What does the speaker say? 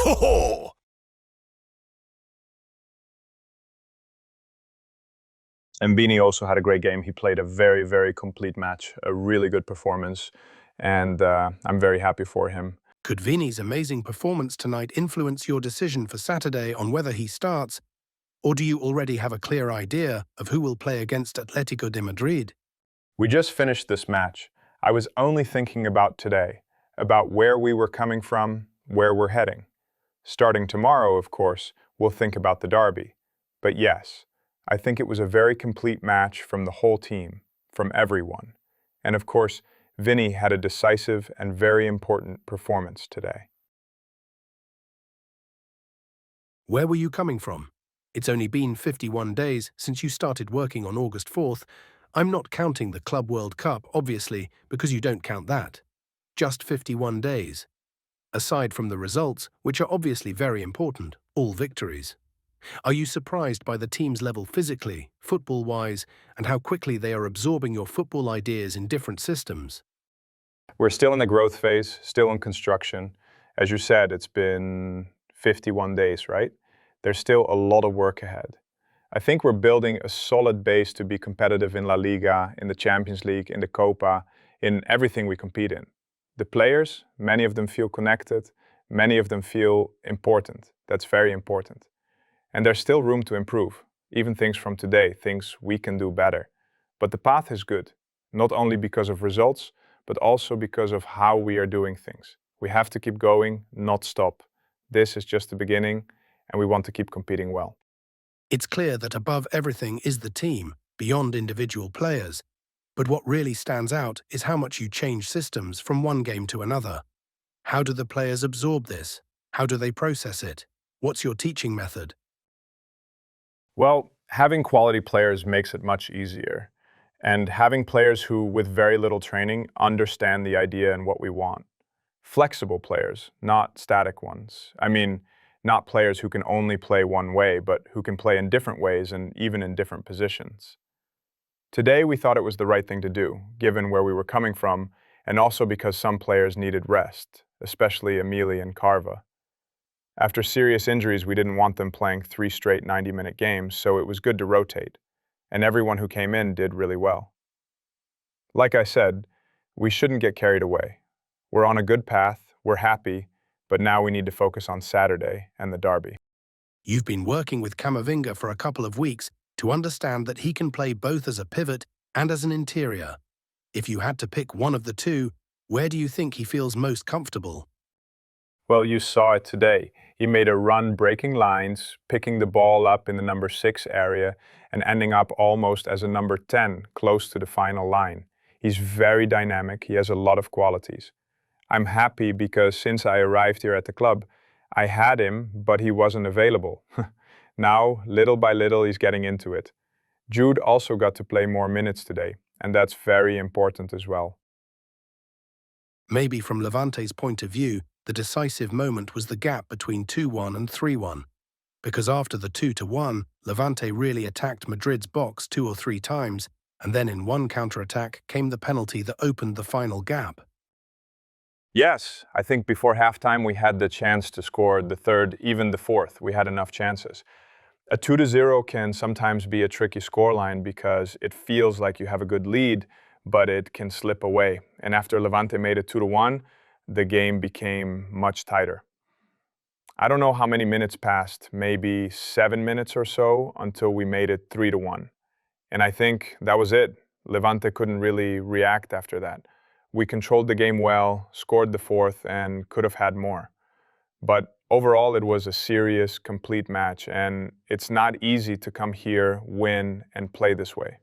Ho ho! And Vini also had a great game. He played a very, very complete match, a really good performance, and I'm very happy for him. Could Vini's amazing performance tonight influence your decision for Saturday on whether he starts, or do you already have a clear idea of who will play against Atlético de Madrid? We just finished this match. I was only thinking about today, about where we were coming from, where we're heading. Starting tomorrow, of course, we'll think about the derby. But yes, I think it was a very complete match from the whole team, from everyone. And of course, Vini had a decisive and very important performance today. Where were you coming from? It's only been 51 days since you started working on August 4th. I'm not counting the Club World Cup, obviously, because you don't count that. Just 51 days. Aside from the results, which are obviously very important, all victories. Are you surprised by the team's level physically, football-wise, and how quickly they are absorbing your football ideas in different systems? We're still in the growth phase, still in construction. As you said, it's been 51 days, right? There's still a lot of work ahead. I think we're building a solid base to be competitive in La Liga, in the Champions League, in the Copa, in everything we compete in. The players, many of them feel connected, many of them feel important. That's very important. And there's still room to improve, even things from today, things we can do better. But the path is good, not only because of results, but also because of how we are doing things. We have to keep going, not stop. This is just the beginning, and we want to keep competing well. It's clear that above everything is the team, beyond individual players. But what really stands out is how much you change systems from one game to another. How do the players absorb this? How do they process it? What's your teaching method? Well, having quality players makes it much easier. And having players who, with very little training, understand the idea and what we want. Flexible players, not static ones. I mean, not players who can only play one way, but who can play in different ways and even in different positions. Today, we thought it was the right thing to do, given where we were coming from, and also because some players needed rest, especially Emili and Carva. After serious injuries, we didn't want them playing 3 straight 90-minute games, so it was good to rotate, and everyone who came in did really well. Like I said, we shouldn't get carried away. We're on a good path, we're happy, but now we need to focus on Saturday and the derby. You've been working with Camavinga for a couple of weeks to understand that he can play both as a pivot and as an interior. If you had to pick one of the two, where do you think he feels most comfortable? Well, you saw it today. He made a run breaking lines, picking the ball up in the number 6 area and ending up almost as a number 10, close to the final line. He's very dynamic, he has a lot of qualities. I'm happy because since I arrived here at the club, I had him, but he wasn't available. Now, little by little, he's getting into it. Jude also got to play more minutes today, and that's very important as well. Maybe from Levante's point of view, the decisive moment was the gap between 2-1 and 3-1. Because after the 2-1, Levante really attacked Madrid's box 2 or 3 times, and then in one counter-attack came the penalty that opened the final gap. Yes, I think before halftime we had the chance to score the third, even the fourth. We had enough chances. A 2-0 can sometimes be a tricky scoreline because it feels like you have a good lead, but it can slip away. And after Levante made it 2-1, the game became much tighter. I don't know how many minutes passed, maybe 7 minutes or so, until we made it 3-1. And I think that was it. Levante couldn't really react after that. We controlled the game well, scored the fourth, and could have had more. But overall, it was a serious, complete match, and it's not easy to come here, win, and play this way.